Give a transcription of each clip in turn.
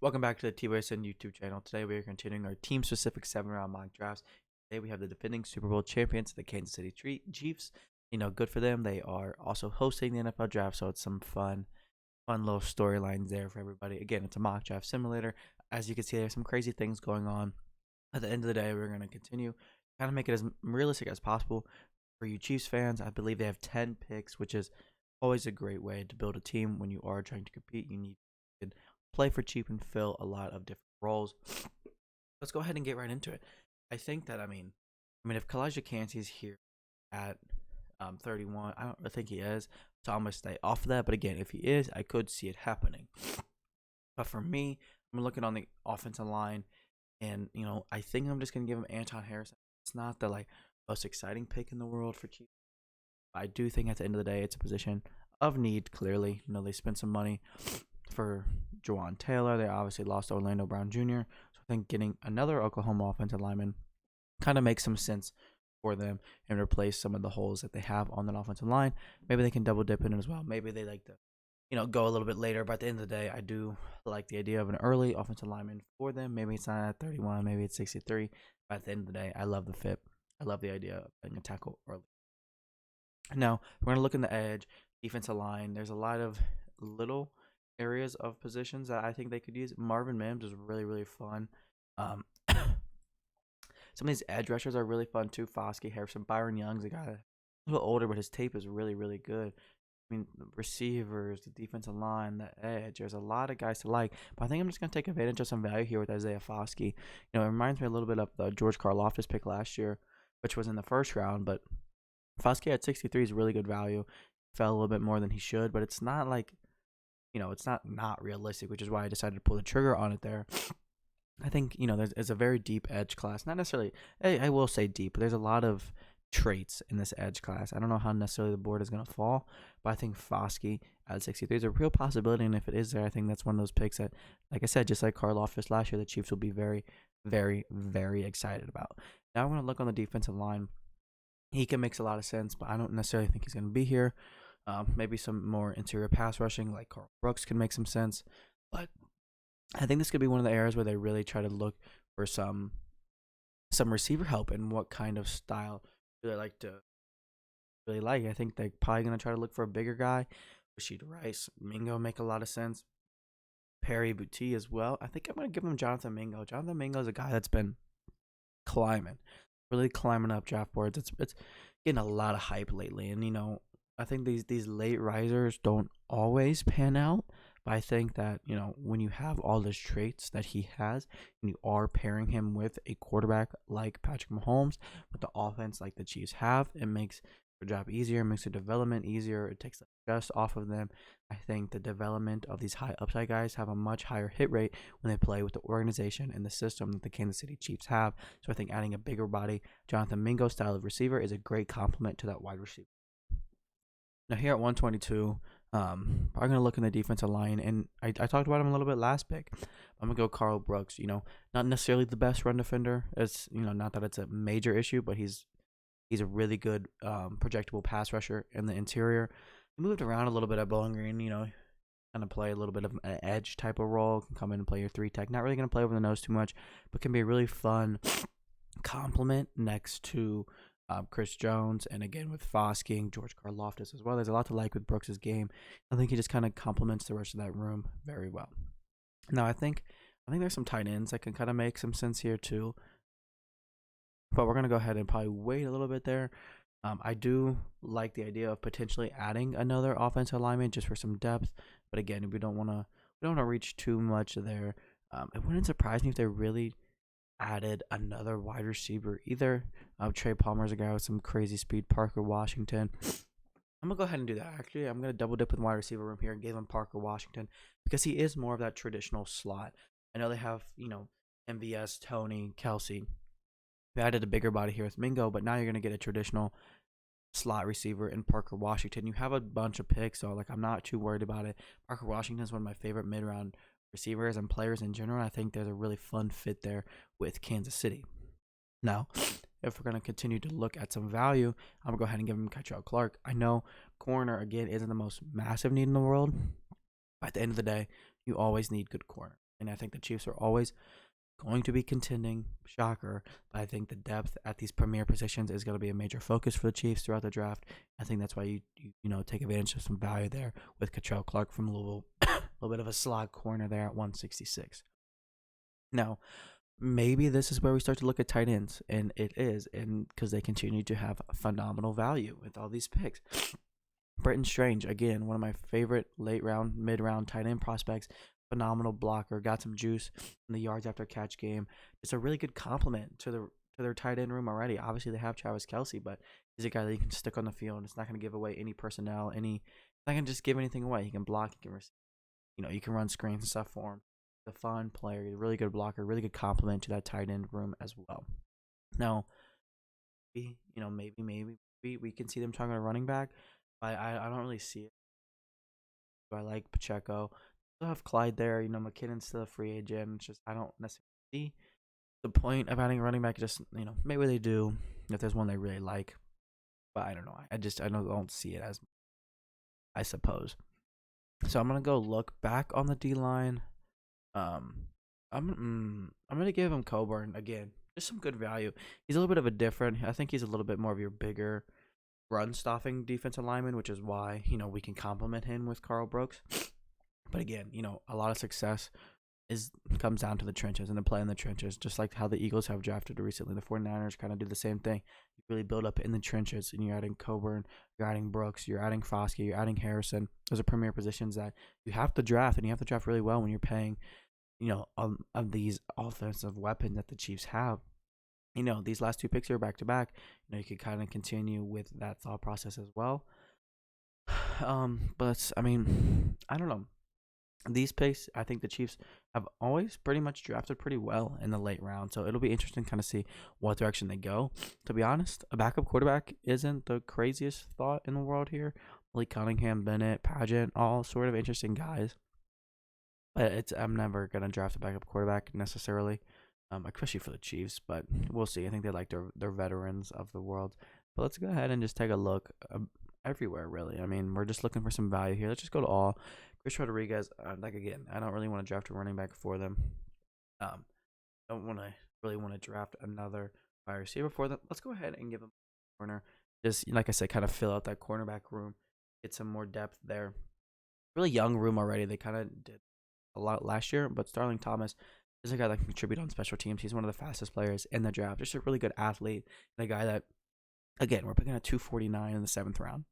Welcome back to the TWSN YouTube channel. Today we are continuing our team-specific 7-round mock drafts. Today we have the defending Super Bowl champions, the Kansas City Chiefs. Good for them. They are also hosting the NFL draft, so it's some fun little storylines there for everybody. Again, it's a mock draft simulator. As you can see, there's some crazy things going on. At the end of the day, we're going to continue kind of make it as realistic as possible for you Chiefs fans. I believe they have 10 picks, which is always a great way to build a team when you are trying to compete. You need to play for cheap and fill a lot of different roles. Let's go ahead and get right into it. I think that if Kalijah Kancey's here at 31, I don't think he is, so I'm gonna stay off of that. But again, if he is, I could see it happening. But for me, I'm looking on the offensive line, and I think I'm just gonna give him Anton Harrison. It's not the most exciting pick in the world for Chiefs. I do think at the end of the day, it's a position of need. Clearly, they spent some money for Juwan Taylor. They obviously lost Orlando Brown Jr. So I think getting another Oklahoma offensive lineman kind of makes some sense for them and replace some of the holes that they have on that offensive line. Maybe they can double dip in it as well. Maybe they like to, go a little bit later. But at the end of the day, I do like the idea of an early offensive lineman for them. Maybe it's not at 31, maybe it's 63. But at the end of the day, I love the fit. I love the idea of playing a tackle early. Now, we're going to look in the edge, defensive line. There's a lot of little areas of positions that I think they could use. Marvin Mims is really, really fun. Some of these edge rushers are really fun too. Foskey, Harrison, Byron Young's a guy a little older, but his tape is really, really good. The receivers, the defensive line, the edge. There's a lot of guys to like. But I think I'm just going to take advantage of some value here with Isaiah Foskey. It reminds me a little bit of the George Karlaftis pick last year, which was in the first round. But Foskey at 63 is really good value. Fell a little bit more than he should, but it's not it's not realistic, which is why I decided to pull the trigger on it there. I think, it's a very deep edge class. Not necessarily, I will say deep, but there's a lot of traits in this edge class. I don't know how necessarily the board is going to fall, but I think Foskey at 63 is a real possibility, and if it is there, I think that's one of those picks that, like I said, just like Karlaftis last year, the Chiefs will be very, very, very excited about. Now I'm going to look on the defensive line. He can make a lot of sense, but I don't necessarily think he's going to be here. Maybe some more interior pass rushing like Carl Brooks can make some sense. But I think this could be one of the areas where they really try to look for some receiver help and what kind of style do they really like. I think they're probably going to try to look for a bigger guy. Rashid Rice, Mingo make a lot of sense. Perry Boutte as well. I think I'm going to give him Jonathan Mingo. Jonathan Mingo is a guy that's been really climbing up draft boards. It's getting a lot of hype lately. And, I think these late risers don't always pan out, but I think that, when you have all those traits that he has and you are pairing him with a quarterback like Patrick Mahomes with the offense like the Chiefs have, it makes their job easier, makes their development easier. It takes the stress off of them. I think the development of these high upside guys have a much higher hit rate when they play with the organization and the system that the Kansas City Chiefs have. So I think adding a bigger body, Jonathan Mingo style of receiver is a great complement to that wide receiver. Now here at 122, I'm going to look in the defensive line, and I talked about him a little bit last pick. I'm going to go Carl Brooks. Not necessarily the best run defender. It's, not that it's a major issue, but he's a really good projectable pass rusher in the interior. He moved around a little bit at Bowling Green, kind of play a little bit of an edge type of role, can come in and play your 3 tech. Not really going to play over the nose too much, but can be a really fun complement next to Chris Jones, and again with Foskey and George Karlaftis as well. There's a lot to like with Brooks' game. I think he just kind of complements the rest of that room very well. Now I think there's some tight ends that can kind of make some sense here too, but we're gonna go ahead and probably wait a little bit there. I do like the idea of potentially adding another offensive lineman just for some depth, but again, we don't want to reach too much there. It wouldn't surprise me if they really added another wide receiver either. Trey Palmer's a guy with some crazy speed. Parker Washington. I'm going to go ahead and do that. Actually, I'm going to double dip in wide receiver room here and give him Parker Washington because he is more of that traditional slot. I know they have, MVS, Tony, Kelsey. They added a bigger body here with Mingo, but now you're going to get a traditional slot receiver in Parker Washington. You have a bunch of picks, so I'm not too worried about it. Parker Washington is one of my favorite mid-round receivers and players in general. I think there's a really fun fit there with Kansas City. Now, if we're going to continue to look at some value, I'm going to go ahead and give him Kei'Trell Clark. I know corner, again, isn't the most massive need in the world. But at the end of the day, you always need good corner. And I think the Chiefs are always going to be contending. Shocker. But I think the depth at these premier positions is going to be a major focus for the Chiefs throughout the draft. I think that's why you take advantage of some value there with Cottrell Clark from Louisville. A little bit of a slot corner there at 166. Now, maybe this is where we start to look at tight ends, and it is, and because they continue to have phenomenal value with all these picks. Britton Strange, again, one of my favorite late round, mid round tight end prospects. Phenomenal blocker, got some juice in the yards after catch game. It's a really good compliment to their tight end room already. Obviously, they have Travis Kelce, but he's a guy that you can stick on the field. And it's not going to give away any personnel, not going to just give anything away. He can block, he can receive. You can run screens and stuff for him. A fun player, a really good blocker, really good compliment to that tight end room as well. Now, maybe we can see them talking a running back. I don't really see it. I like Pacheco. Still have Clyde there. McKinnon's still a free agent. It's just I don't necessarily see the point of adding a running back. Just maybe they do if there's one they really like, but I don't know. I don't see it as I suppose. So I'm gonna go look back on the D line. I'm gonna give him Coburn again. Just some good value. He's a little bit of a different. I think he's a little bit more of your bigger run stopping defensive lineman, which is why we can complement him with Carl Brooks. But again, a lot of success comes down to the trenches and the play in the trenches, just like how the Eagles have drafted recently. The 49ers kind of do the same thing. You really build up in the trenches, and you're adding Coburn, you're adding Brooks, you're adding Foskey, you're adding Harrison. Those are premier positions that you have to draft, and you have to draft really well when you're paying, of these offensive weapons that the Chiefs have. These last two picks are back to back. You could kind of continue with that thought process as well. But I mean, I don't know. These picks, I think the Chiefs have always pretty much drafted pretty well in the late round. So it'll be interesting to kind of see what direction they go. To be honest, a backup quarterback isn't the craziest thought in the world here. Malik Cunningham, Bennett, Pageant, all sort of interesting guys. But I'm never going to draft a backup quarterback necessarily, especially for the Chiefs. But we'll see. I think they like their veterans of the world. But let's go ahead and just take a look everywhere, really. I mean, we're just looking for some value here. Let's just go to all. Chris Rodriguez, again, I don't really want to draft a running back for them. Don't really want to draft another wide receiver for them. Let's go ahead and give them a corner. Just like I said, kind of fill out that cornerback room, get some more depth there. Really young room already. They kind of did a lot last year, but Starling Thomas is a guy that can contribute on special teams. He's one of the fastest players in the draft. Just a really good athlete and a guy that, again, we're picking at 249 in the 7th round.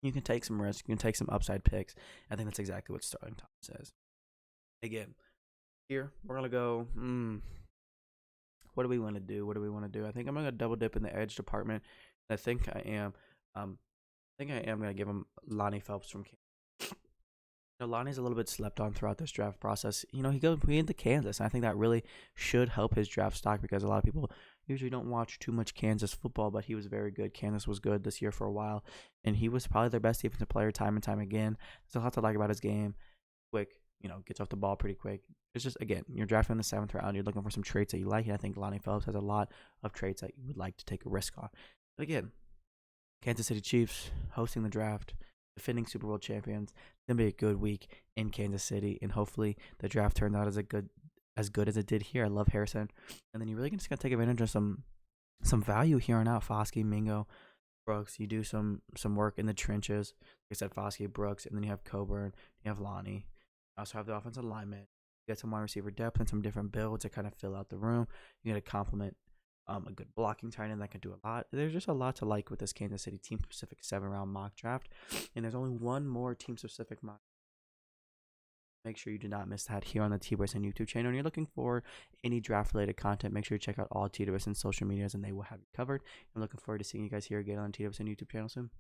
You can take some risk. You can take some upside picks. I think that's exactly what Starling Thomas says. Again, here we're gonna go. What do we want to do? I think I'm gonna double dip in the edge department. I think I am. Gonna give him Lonnie Phelps from Kansas. Lonnie's a little bit slept on throughout this draft process. He went into Kansas, and I think that really should help his draft stock because a lot of people usually don't watch too much Kansas football, but he was very good. Kansas was good this year for a while, and he was probably their best defensive player time and time again. There's a lot to like about his game. Quick, gets off the ball pretty quick. It's just, again, you're drafting in the 7th round. You're looking for some traits that you like, and I think Lonnie Phelps has a lot of traits that you would like to take a risk on. But again, Kansas City Chiefs hosting the draft, defending Super Bowl champions. It's going to be a good week in Kansas City, and hopefully the draft turns out as good as it did here. I love Harrison. And then you really just got to take advantage of some value here on out. Foskey, Mingo, Brooks. You do some work in the trenches. Like I said, Foskey, Brooks, and then you have Coburn. You have Lonnie. You also have the offensive lineman. You get some wide receiver depth and some different builds to kind of fill out the room. You get a compliment. A good blocking tight end that can do a lot. There's just a lot to like with this Kansas City Team Specific 7-round mock draft. And there's only one more Team Specific mock. Make sure you do not miss that here on the TWSN YouTube channel. And you're looking for any draft-related content, make sure you check out all TWSN social medias, and they will have you covered. I'm looking forward to seeing you guys here again on the TWSN YouTube channel soon.